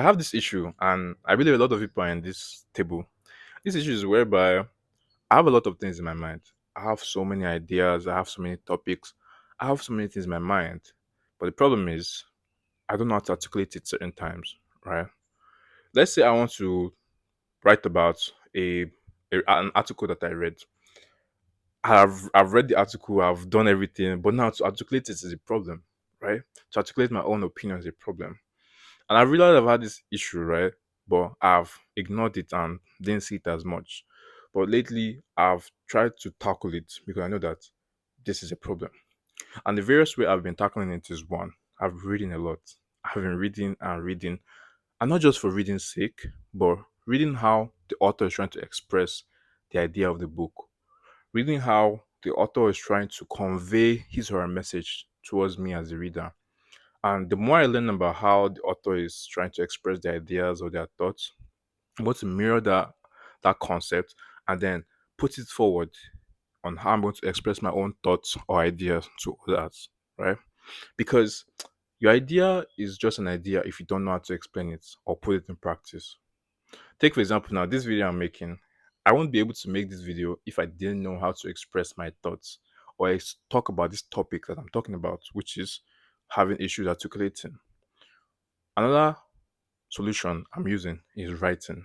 I have this issue, and I believe a lot of people are in this table. This issue is whereby I have a lot of things in my mind. I have so many ideas, I have so many topics, I have so many things in my mind. But the problem is, I don't know how to articulate it certain times, right? Let's say I want to write about an article that I read. I've read the article, I've done everything, but now to articulate it is a problem, right? To articulate my own opinion is a problem. And I realized I've had this issue, right? But I've ignored it and didn't see it as much. But lately, I've tried to tackle it because I know that this is a problem. And the various way I've been tackling it is one, I've been reading a lot. I've been reading and reading, and not just for reading's sake, but reading how the author is trying to express the idea of the book, reading how the author is trying to convey his or her message towards me as a reader. And the more I learn about how the author is trying to express their ideas or their thoughts, I'm going to mirror that concept and then put it forward on how I'm going to express my own thoughts or ideas to others, right? Because your idea is just an idea if you don't know how to explain it or put it in practice. Take for example now this video I'm making. I won't be able to make this video if I didn't know how to express my thoughts or talk about this topic that I'm talking about, which is having issues articulating. Another solution I'm using is writing.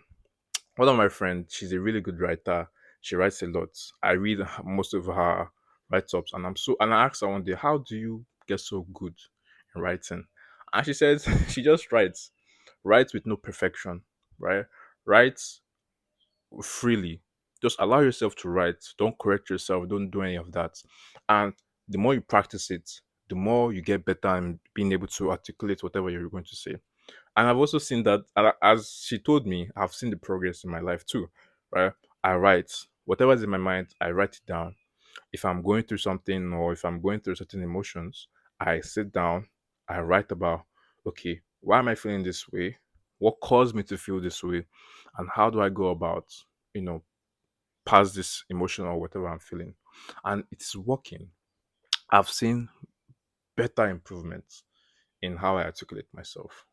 One of my friends, she's a really good writer. She writes a lot. I read most of her write-ups, and I asked her one day, how do you get so good in writing? And she says she just writes with no perfection, right? Writes freely. Just allow yourself to write. Don't correct yourself. Don't do any of that. And the more you practice it, the more you get better in being able to articulate whatever you're going to say. And I've also seen that, as she told me, I've seen the progress in my life too, right? I write whatever's in my mind, I write it down. If I'm going through something or if I'm going through certain emotions, I sit down, I write about, okay, why am I feeling this way? What caused me to feel this way? And how do I go about, you know, past this emotion or whatever I'm feeling? And it's working. I've seen better improvements in how I articulate myself.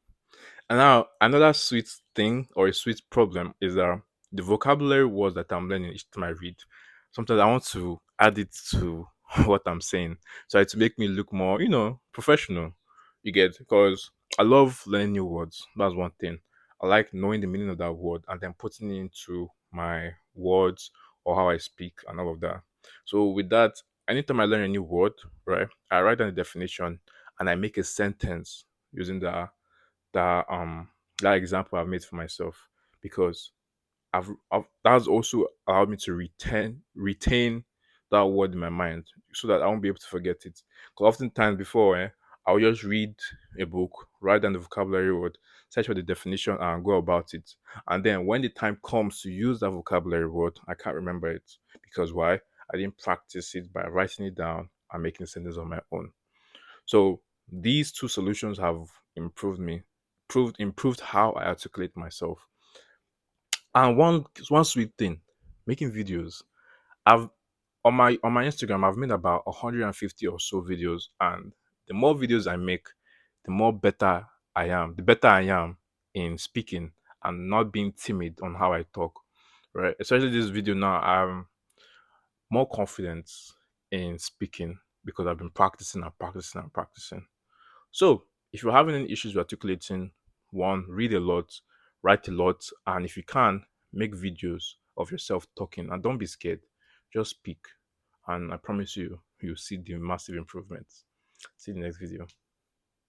And now another sweet thing or a sweet problem is that the vocabulary words that I'm learning each time I read, sometimes I want to add it to what I'm saying. So it to make me look more, professional. You get because I love learning new words. That's one thing. I like knowing the meaning of that word and then putting it into my words or how I speak and all of that. So with that, anytime I learn a new word, right, I write down the definition and I make a sentence using that that example I've made for myself because I've that's also allowed me to retain that word in my mind so that I won't be able to forget it. Because oftentimes before, I'll just read a book, write down the vocabulary word, search for the definition, and go about it. And then when the time comes to use that vocabulary word, I can't remember it because why? I didn't practice it by writing it down and making sentences on my own. So these two solutions have improved how I articulate myself. And one sweet thing, making videos. I've on my Instagram, I've made about 150 or so videos, and the more videos I make, the more better I am. The better I am in speaking and not being timid on how I talk. Right, especially this video now, I'm more confident in speaking because I've been practicing and practicing and practicing. So, if you're having any issues with articulating, one, read a lot, write a lot, and if you can, make videos of yourself talking and don't be scared. Just speak. And I promise you, you'll see the massive improvements. See you in the next video.